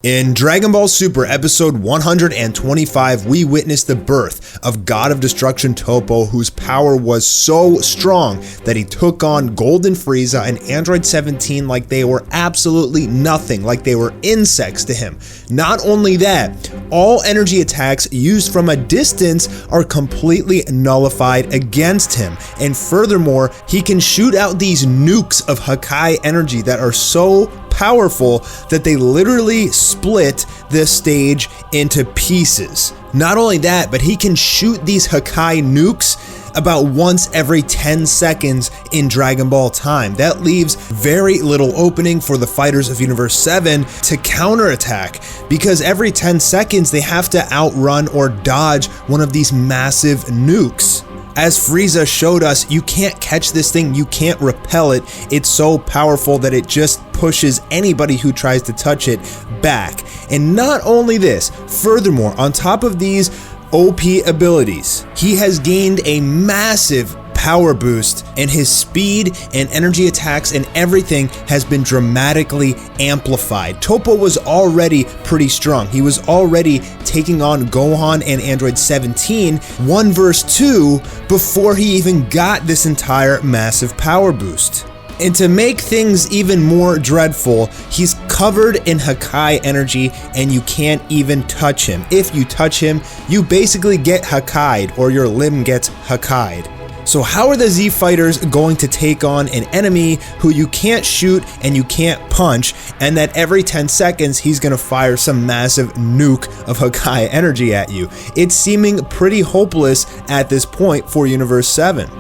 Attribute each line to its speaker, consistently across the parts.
Speaker 1: In Dragon Ball Super episode 125, we witnessed the birth of God of Destruction Toppo, whose power was so strong that he took on Golden Frieza and Android 17 like they were absolutely nothing, like they were insects to him. Not only that, all energy attacks used from a distance are completely nullified against him, and furthermore, he can shoot out these nukes of Hakai energy that are so powerful that they literally split the stage into pieces. Not only that, but he can shoot these Hakai nukes about once every 10 seconds in Dragon Ball time. That leaves very little opening for the fighters of Universe 7 to counterattack, because every 10 seconds they have to outrun or dodge one of these massive nukes. As Frieza showed us, you can't catch this thing, you can't repel it. It's so powerful that it just pushes anybody who tries to touch it back. And not only this, furthermore, on top of these OP abilities, he has gained a massive power boost, and his speed and energy attacks and everything has been dramatically amplified. Toppo was already pretty strong. He was already taking on Gohan and Android 17 1 vs 2 before he even got this entire massive power boost. And to make things even more dreadful, he's covered in Hakai energy and you can't even touch him. If you touch him, you basically get Hakai'd, or your limb gets Hakai'd. So how are the Z fighters going to take on an enemy who you can't shoot and you can't punch, and that every 10 seconds he's gonna fire some massive nuke of Hakai energy at you? It's seeming pretty hopeless at this point for Universe 7.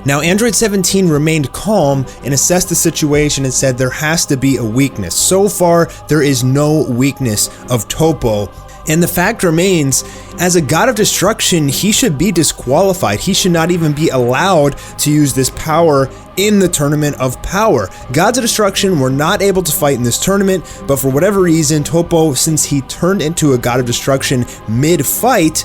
Speaker 1: Now, Android 17 remained calm and assessed the situation and said there has to be a weakness. So far, there is no weakness of Toppo. And the fact remains, as a God of Destruction, he should be disqualified. He should not even be allowed to use this power in the Tournament of Power. Gods of Destruction were not able to fight in this tournament, but for whatever reason, Toppo, since he turned into a God of Destruction mid-fight,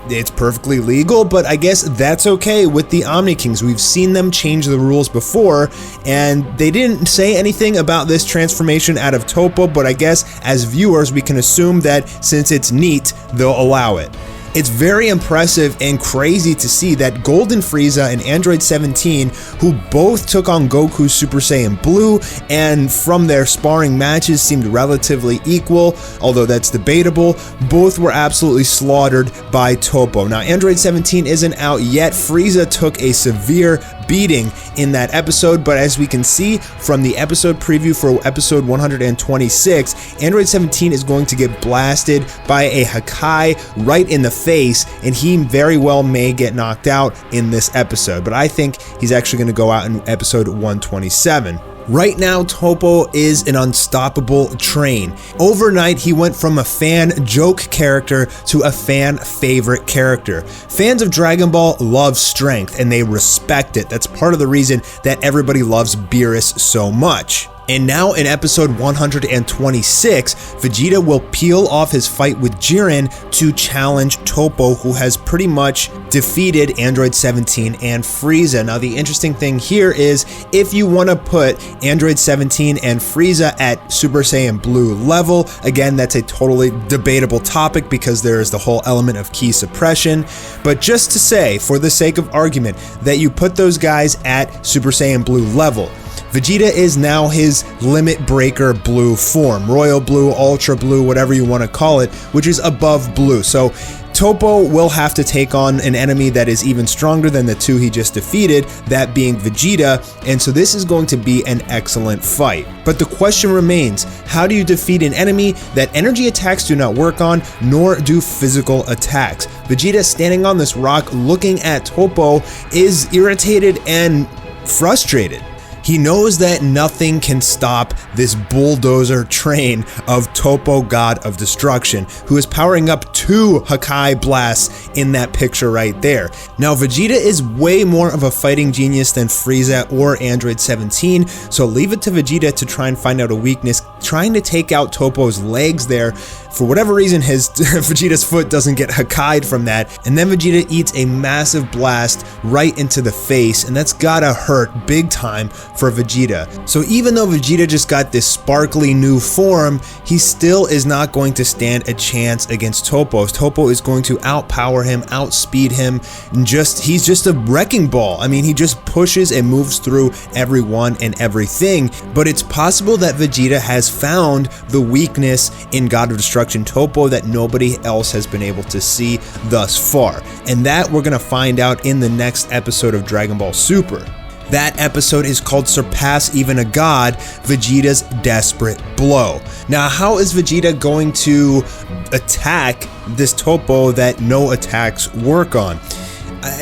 Speaker 1: it's perfectly legal, but I guess that's okay with the Omni Kings. We've seen them change the rules before, and they didn't say anything about this transformation out of Toppo, but I guess as viewers we can assume that since it's neat, they'll allow it. It's very impressive and crazy to see that Golden Frieza and Android 17, who both took on Goku Super Saiyan Blue, and from their sparring matches seemed relatively equal, although that's debatable, both were absolutely slaughtered by Toppo. Now, Android 17 isn't out yet. Frieza took a severe beating in that episode, but as we can see from the episode preview for episode 126, Android 17 is going to get blasted by a Hakai right in the face, and he very well may get knocked out in this episode, but I think he's actually going to go out in episode 127. Right now, Toppo is an unstoppable train. Overnight, he went from a fan joke character to a fan favorite character. Fans of Dragon Ball love strength and they respect it. That's part of the reason that everybody loves Beerus so much. And now in episode 126, Vegeta will peel off his fight with Jiren to challenge Toppo, who has pretty much defeated Android 17 and Frieza. Now, the interesting thing here is, if you want to put Android 17 and Frieza at Super Saiyan Blue level, again, that's a totally debatable topic because there is the whole element of ki suppression. But just to say, for the sake of argument, that you put those guys at Super Saiyan Blue level, Vegeta is now his Limit Breaker Blue form, Royal Blue, Ultra Blue, whatever you want to call it, which is above Blue. So Toppo will have to take on an enemy that is even stronger than the two he just defeated, that being Vegeta, and so this is going to be an excellent fight. But the question remains, how do you defeat an enemy that energy attacks do not work on, nor do physical attacks? Vegeta, standing on this rock looking at Toppo, is irritated and frustrated. He knows that nothing can stop this bulldozer train of Toppo, God of Destruction, who is powering up 2 Hakai blasts in that picture right there. Now, Vegeta is way more of a fighting genius than Frieza or Android 17, so leave it to Vegeta to try and find out a weakness. Trying to take out Toppo's legs there For whatever reason, his Vegeta's foot doesn't get Hakkai'd from that, and then Vegeta eats a massive blast right into the face, and that's gotta hurt big time for Vegeta. So even though Vegeta just got this sparkly new form, he still is not going to stand a chance against Toppo. Toppo is going to outpower him, outspeed him, and he's just a wrecking ball. I mean, he just pushes and moves through everyone and everything, but it's possible that Vegeta has found the weakness in God of Destruction Toppo that nobody else has been able to see thus far, and that we're gonna find out in the next episode of Dragon Ball Super. That episode is called Surpass Even a God, Vegeta's Desperate Blow. Now, how is Vegeta going to attack this Toppo that no attacks work on?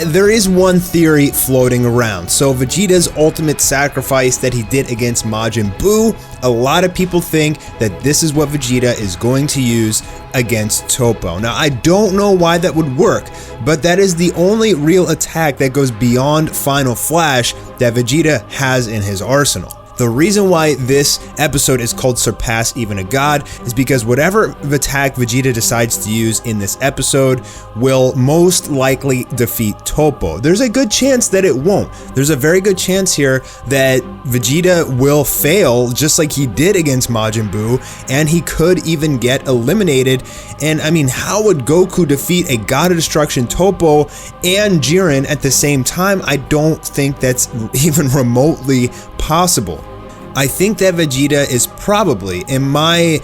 Speaker 1: There is one theory floating around. So Vegeta's ultimate sacrifice that he did against Majin Buu, a lot of people think that this is what Vegeta is going to use against Toppo. Now, I don't know why that would work, but that is the only real attack that goes beyond Final Flash that Vegeta has in his arsenal. The reason why this episode is called Surpass Even a God is because whatever attack Vegeta decides to use in this episode will most likely defeat Toppo. There's a good chance that it won't. There's a very good chance here that Vegeta will fail just like he did against Majin Buu, and he could even get eliminated. And I mean, how would Goku defeat a God of Destruction Toppo and Jiren at the same time? I don't think that's even remotely possible. I think that Vegeta is probably, in my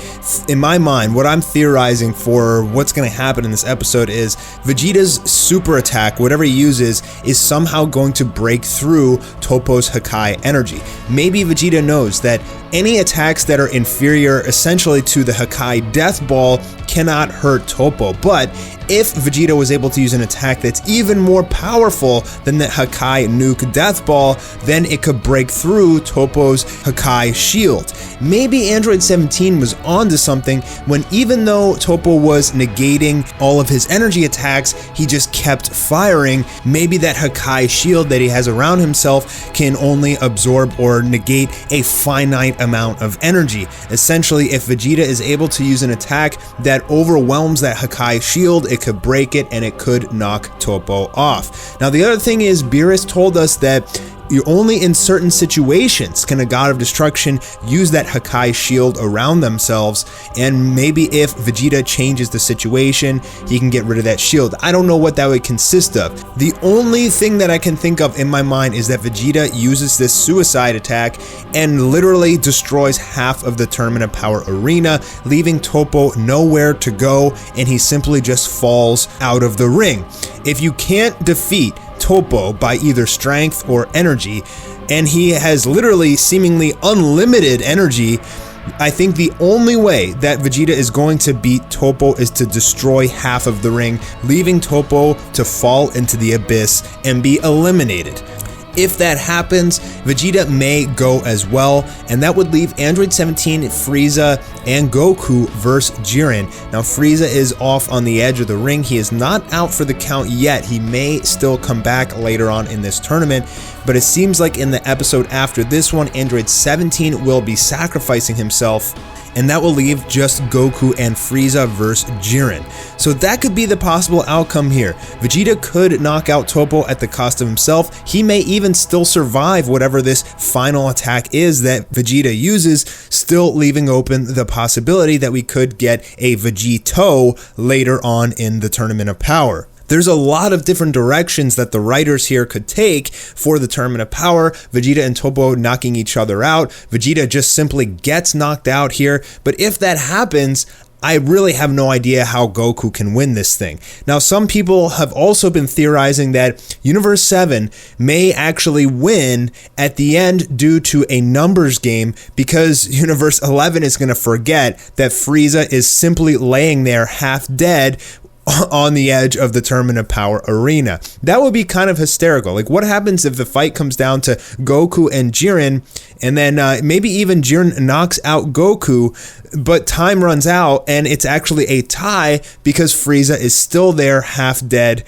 Speaker 1: mind, what I'm theorizing for what's going to happen in this episode is Vegeta's super attack, whatever he uses, is somehow going to break through Toppo's Hakkai energy. Maybe Vegeta knows that any attacks that are inferior essentially to the Hakkai Death Ball cannot hurt Toppo, but if Vegeta was able to use an attack that's even more powerful than the Hakkai Nuke Death Ball, then it could break through Toppo's Hakkai Shield. Maybe Android 17 was onto something when, even though Toppo was negating all of his energy attacks, he just kept firing. Maybe that Hakkai Shield that he has around himself can only absorb or negate a finite amount of energy. Essentially, if Vegeta is able to use an attack that overwhelms that Hakkai Shield, it could break it and it could knock Toppo off. Now, the other thing is, Beerus told us that only in certain situations can a God of Destruction use that Hakkai Shield around themselves, and maybe if Vegeta changes the situation, he can get rid of that shield. I don't know what that would consist of. The only thing that I can think of in my mind is that Vegeta uses this suicide attack and literally destroys half of the Tournament of Power arena, leaving Toppo nowhere to go, and he simply just falls out of the ring. If you can't defeat Toppo by either strength or energy, and he has literally seemingly unlimited energy, I think the only way that Vegeta is going to beat Toppo is to destroy half of the ring, leaving Toppo to fall into the abyss and be eliminated. If that happens, Vegeta may go as well, and that would leave Android 17, Frieza, and Goku versus Jiren. Now, Frieza is off on the edge of the ring. He is not out for the count yet. He may still come back later on in this tournament, but it seems like in the episode after this one, Android 17 will be sacrificing himself, and that will leave just Goku and Frieza versus Jiren. So that could be the possible outcome here. Vegeta could knock out Toppo at the cost of himself. He may even still survive whatever this final attack is that Vegeta uses, still leaving open the possibility that we could get a Vegeto later on in the Tournament of Power. There's a lot of different directions that the writers here could take for the Tournament of Power. Vegeta and Toppo knocking each other out. Vegeta just simply gets knocked out here. But if that happens, I really have no idea how Goku can win this thing. Now, some people have also been theorizing that Universe 7 may actually win at the end due to a numbers game, because Universe 11 is going to forget that Frieza is simply laying there half dead on the edge of the Tournament of Power arena. That would be kind of hysterical. Like, what happens if the fight comes down to Goku and Jiren, and then maybe even Jiren knocks out Goku, but time runs out and it's actually a tie because Frieza is still there half dead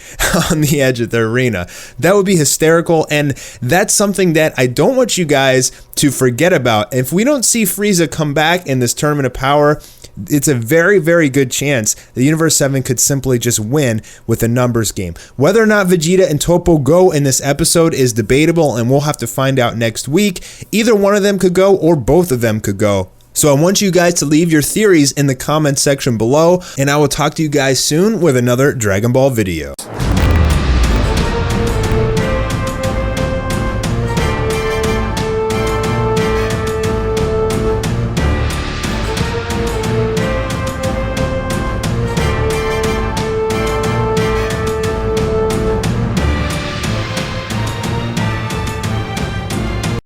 Speaker 1: on the edge of the arena. That would be hysterical, and that's something that I don't want you guys to forget about. If we don't see Frieza come back in this Tournament of Power, it's a very, very good chance that Universe 7 could simply just win with a numbers game. Whether or not Vegeta and Toppo go in this episode is debatable, and we'll have to find out next week. Either one of them could go, or both of them could go. So I want you guys to leave your theories in the comments section below, and I will talk to you guys soon with another Dragon Ball video.